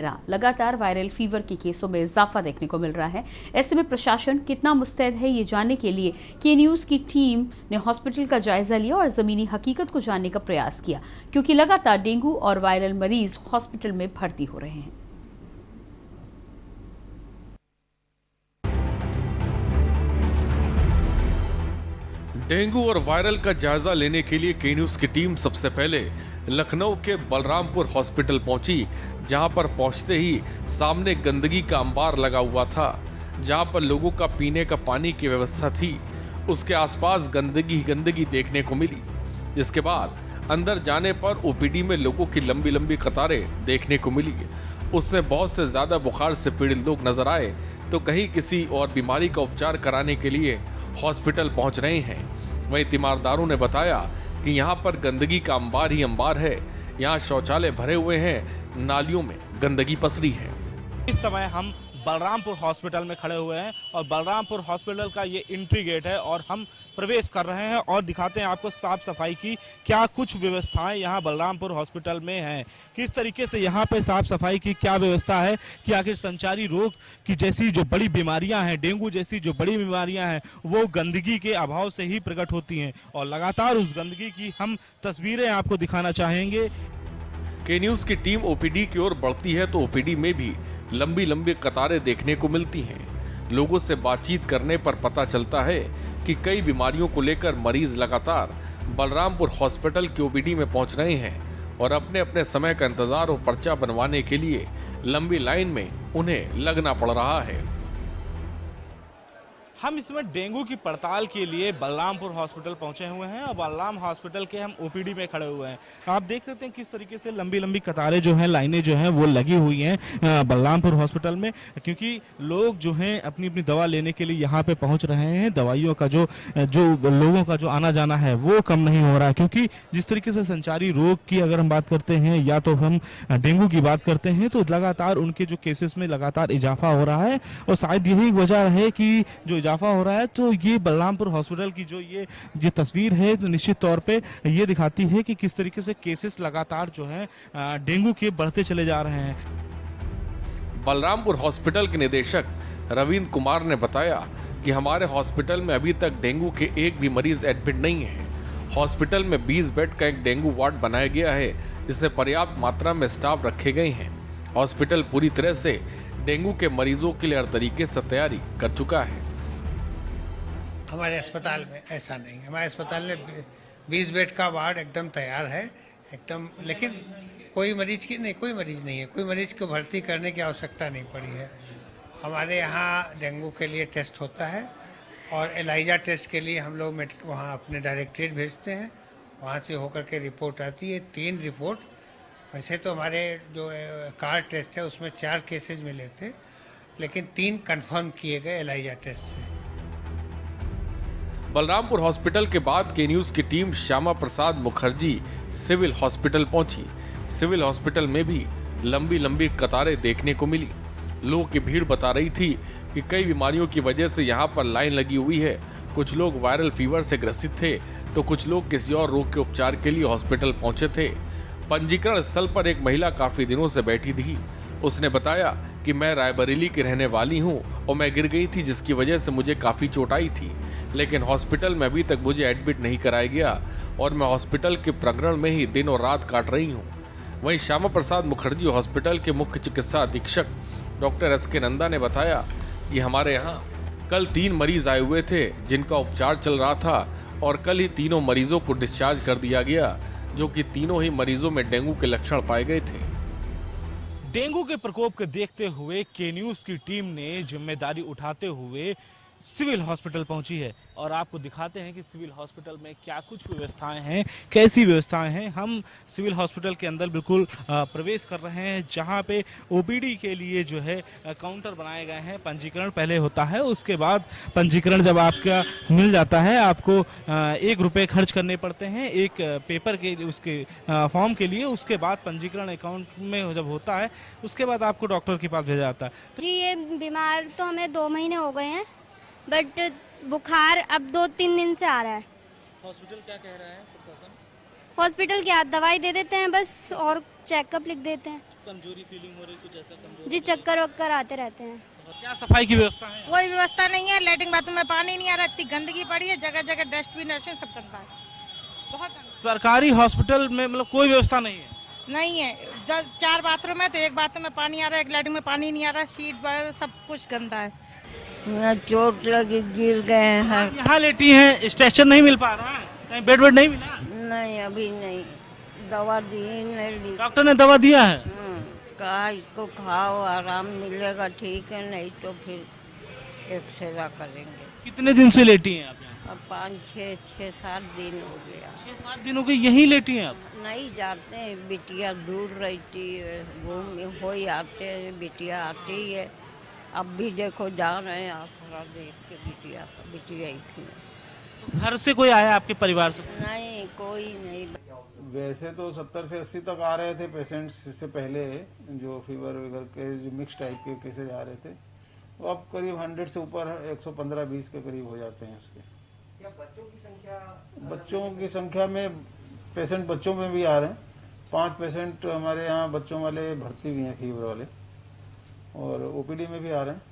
लगातार viral fever के केसों में इजाफा देखने को मिल रहा है। ऐसे में प्रशासन कितना मुस्तैद है, ये जानने के लिए के न्यूज़ की टीम ने हॉस्पिटल का जायजा लिया और ज़मीनी हकीकत को जानने का प्रयास किया, क्योंकि लगातार डेंगू और वायरल मरीज हॉस्पिटल में भर्ती हो रहे हैं। डेंगू और वायरल का जायजा लेने के लिए के न्यूज़ की टीम सबसे पहले लखनऊ के बलरामपुर हॉस्पिटल पहुंची, जहां पर पहुंचते ही सामने गंदगी का अंबार लगा हुआ था, जहां पर लोगों का पीने का पानी की व्यवस्था थी। उसके आसपास गंदगी ही गंदगी देखने को मिली। जिसके बाद अंदर जाने पर ओपीडी में लोगों की लंबी लंबी कतारें देखने को मिली। उसमें बहुत से ज्यादा बुखार से पीड़ित लोग नजर आए, तो कहीं किसी और बीमारी का उपचार कराने के लिए हॉस्पिटल पहुंच रहे हैं। वहीं तीमारदारों ने बताया कि यहां पर गंदगी का अंबार ही अंबार है। यहां शौचालय भरे हुए हैं, नालियों में गंदगी पसरी है। इस समय हम बलरामपुर हॉस्पिटल में खड़े हुए हैं और बलरामपुर हॉस्पिटल का ये एंट्री गेट है और हम प्रवेश कर रहे हैं और दिखाते हैं आपको साफ सफाई की क्या कुछ व्यवस्थाएं यहाँ बलरामपुर हॉस्पिटल में हैं, किस तरीके से यहाँ पे साफ सफाई की क्या व्यवस्था है कि आखिर संचारी रोग की जैसी जो बड़ी बीमारियां हैं, डेंगू जैसी जो बड़ी बीमारियां हैं, वो गंदगी के अभाव से ही प्रकट होती हैं और लगातार उस गंदगी की हम तस्वीरें आपको दिखाना चाहेंगे। के न्यूज़ की टीम ओपीडी की ओर बढ़ती है तो ओपीडी में भी लंबी लंबी कतारें देखने को मिलती हैं। लोगों से बातचीत करने पर पता चलता है कि कई बीमारियों को लेकर मरीज लगातार बलरामपुर हॉस्पिटल की ओपीडी में पहुंच रहे हैं और अपने अपने समय का इंतजार और पर्चा बनवाने के लिए लंबी लाइन में उन्हें लगना पड़ रहा है। हम इसमें डेंगू की पड़ताल के लिए बलरामपुर हॉस्पिटल पहुंचे हुए हैं और बलराम हॉस्पिटल के हम ओपीडी में खड़े हुए हैं। आप देख सकते हैं किस तरीके से लंबी लंबी कतारें जो हैं, लाइनें जो हैं वो लगी हुई हैं बलरामपुर हॉस्पिटल में, क्योंकि लोग जो हैं अपनी अपनी दवा लेने के लिए यहाँ पे पहुंच रहे हैं। दवाइयों का जो लोगों का जो आना जाना है वो कम नहीं हो रहा है, क्योंकि जिस तरीके से संचारी रोग की अगर हम बात करते हैं या तो हम डेंगू की बात करते हैं तो लगातार उनके जो केसेस में लगातार इजाफा हो रहा है और शायद यही वजह है कि जो इजाफा हो रहा है। तो ये बलरामपुर हॉस्पिटल की जो ये तस्वीर है तो निश्चित तौर पे ये दिखाती है कि किस तरीके से केसेस लगातार जो है डेंगू के बढ़ते चले जा रहे हैं। बलरामपुर हॉस्पिटल के निदेशक रविंद्र कुमार ने बताया कि हमारे हॉस्पिटल में अभी तक डेंगू के एक भी मरीज एडमिट नहीं है। हॉस्पिटल में 20 बेड का एक डेंगू वार्ड बनाया गया है, जिसमें पर्याप्त मात्रा में स्टाफ रखे गए हैं। हॉस्पिटल पूरी तरह से डेंगू के मरीजों के लिए हर तरीके से तैयारी कर चुका है। हमारे अस्पताल में ऐसा नहीं है। हमारे अस्पताल में 20 बेड का वार्ड एकदम तैयार है एकदम, लेकिन कोई मरीज नहीं है, कोई मरीज को भर्ती करने की आवश्यकता नहीं पड़ी है। हमारे यहाँ डेंगू के लिए टेस्ट होता है और एलाइजा टेस्ट के लिए हम लोग वहाँ अपने डायरेक्टरेट भेजते हैं, वहाँ से होकर के रिपोर्ट आती है। 3 रिपोर्ट, वैसे तो हमारे जो कार टेस्ट है उसमें 4 केसेज मिले थे, लेकिन 3 कंफर्म किए गए एलाइजा टेस्ट से। बलरामपुर हॉस्पिटल के बाद के न्यूज़ की team Shyama Prasad Mukherjee civil hospital पहुंची। सिविल हॉस्पिटल में भी लंबी लंबी कतारें देखने को मिली। लोगों की भीड़ बता रही थी कि कई बीमारियों की वजह से यहां पर लाइन लगी हुई है। कुछ लोग वायरल फीवर से ग्रसित थे तो कुछ लोग किसी और रोग के उपचार के लिए हॉस्पिटल पहुंचे थे। पंजीकरण स्थल पर एक महिला काफी दिनों से बैठी थी। उसने बताया कि मैं रायबरेली की रहने वाली हूँ और मैं गिर गई थी, जिसकी वजह से मुझे काफी चोट आई थी, लेकिन हॉस्पिटल में अभी तक मुझे एडमिट नहीं कराया गया और मैं हॉस्पिटल के प्रांगण में ही दिन और रात काट रही हूँ। वहीं श्यामा प्रसाद मुखर्जी हॉस्पिटल के मुख्य चिकित्सा अधीक्षक डॉक्टर SK नंदा ने बताया कि हमारे यहाँ कल 3 मरीज आए हुए थे जिनका उपचार चल रहा था और कल ही तीनों मरीजों को डिस्चार्ज कर दिया गया, जो कि तीनों ही मरीजों में डेंगू के लक्षण पाए गए थे। डेंगू के प्रकोप को देखते हुए के न्यूज़ की टीम ने जिम्मेदारी उठाते हुए सिविल हॉस्पिटल पहुंची है और आपको दिखाते हैं कि सिविल हॉस्पिटल में क्या कुछ व्यवस्थाएं हैं, कैसी व्यवस्थाएं हैं। हम सिविल हॉस्पिटल के अंदर बिल्कुल प्रवेश कर रहे हैं, जहां पे ओपीडी के लिए जो है काउंटर बनाए गए हैं। पंजीकरण पहले होता है, उसके बाद पंजीकरण जब आपका मिल जाता है, आपको 1 रुपये खर्च करने पड़ते हैं एक पेपर के उसके फॉर्म के लिए। उसके बाद पंजीकरण अकाउंट में जब होता है, उसके बाद आपको डॉक्टर के पास भेजा जाता है। जी, ये बीमार तो हमें 2 महीने हो गए हैं, बट बुखार अब 2-3 दिन से आ रहा है। हॉस्पिटल क्या कह रहा है प्रशासन? हॉस्पिटल क्या दवाई दे देते हैं बस और चेकअप लिख देते हैं। कमजोरी फीलिंग हो रही, कुछ ऐसा कमजोरी? जी चक्कर वक्कर आते रहते हैं। क्या सफाई की व्यवस्था है? कोई व्यवस्था नहीं है, लेटरिन बाथरूम में पानी नहीं आ रहा, इतनी गंदगी पड़ी है, जगह जगह डस्टबिन डस्टबिन सब गंदा है, बहुत गंदा। सरकारी हॉस्पिटल में मतलब कोई व्यवस्था नहीं है? नहीं है, 4 बाथरूम है तो एक बाथरूम में पानी आ रहा है, एक लेटरिन में पानी नहीं आ रहा, सीट सब कुछ गंदा है। चोट लगी, गिर गए हैं। यहाँ लेटी हैं, स्ट्रेचर नहीं मिल पा रहा है, कहीं बेड वेड नहीं मिला? नहीं अभी नहीं, दवा दी नहीं ली। डॉक्टर ने दवा दिया है? कहा इसको खाओ, आराम मिलेगा, ठीक है, नहीं तो फिर एक्सरे करेंगे। कितने दिन से लेटी हैं आप यहाँ? अब 5-6-7 दिन हो गया। 6-7 दिन हो गए यहीं लेटी हैं आप? नहीं जाते हैं, बिटिया दूर रहती है, घूम हो ही आते हैं, बिटिया आती है। अब भी देखो जा रहे हैं आसरा देख के, बिटिया ही थी। घर से कोई आया आपके परिवार से? नहीं कोई नहीं। वैसे तो 70 से 80 तक आ रहे थे पेशेंट्स इससे पहले, जो फीवर वगैरह के जो मिक्स टाइप के केसेज आ रहे थे, वो अब करीब 100 से ऊपर 115-20 के करीब हो जाते हैं उसके। बच्चों की संख्या में पेशेंट बच्चों में भी आ रहे हैं। 5 पेशेंट हमारे यहाँ बच्चों वाले भर्ती भी हैं, फीवर वाले, और ओपीडी में भी आ रहे हैं।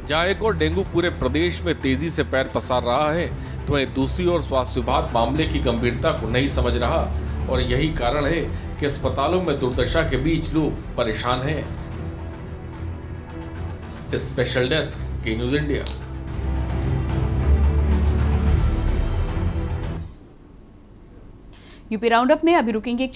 जहां एक और डेंगू पूरे प्रदेश में तेजी से पैर पसार रहा है, तो वहीं दूसरी ओर स्वास्थ्य विभाग मामले की गंभीरता को नहीं समझ रहा, और यही कारण है कि अस्पतालों में दुर्दशा के बीच लोग परेशान हैं। स्पेशल डेस्क के न्यूज इंडिया। यूपी राउंडअप में अभी रुकेंगे एक